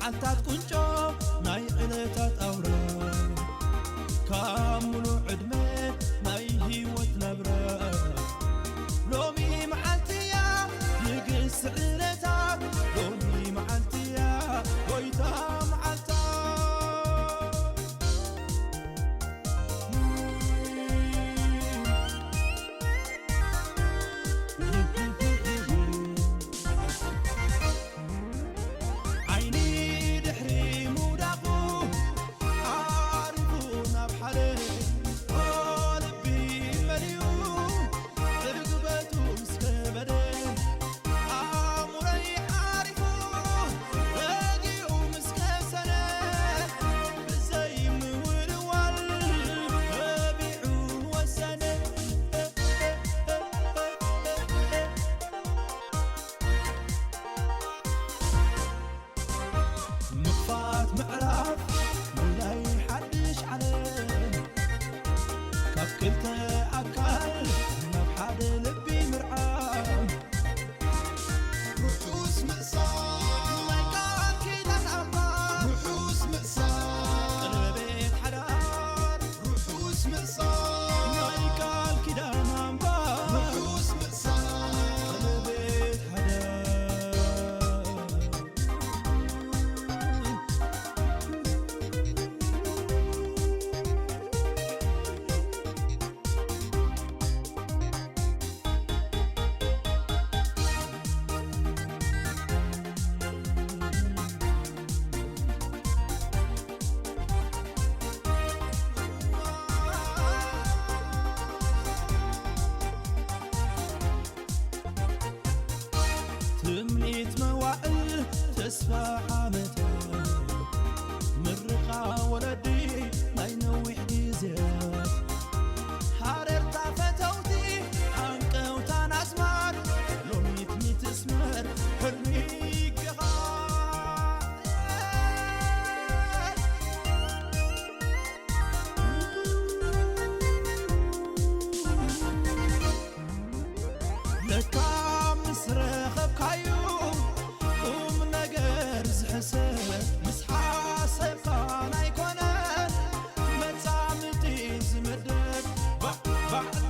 معلتات كنشو ناي علتات أورا كاملو عدمي ناي هيوت نبرا لومي معلتيا نقص علتات لومي معلتيا ويتا معلتات معرف مولاي حدش عليه كاب كلت أكل نبحد لبي مرعام رحوس مأساة ما يقال كده الأمار رحوس مأساة قلبيت حدار رحوس مأساة ما يقال كده الأمار رحوس مأساة قلبيت حدار تمنيت موائل تسفى عامتها مرقى ولدي ما ينوح ديزيات حرر طافتوتي عنك وتان أزمان لوميت ميت اسمر حلمي قغار لكام مسرخ بكايو قوم نقر زحسب مسحاسب قانا يكونن متسامتي زمدد بعد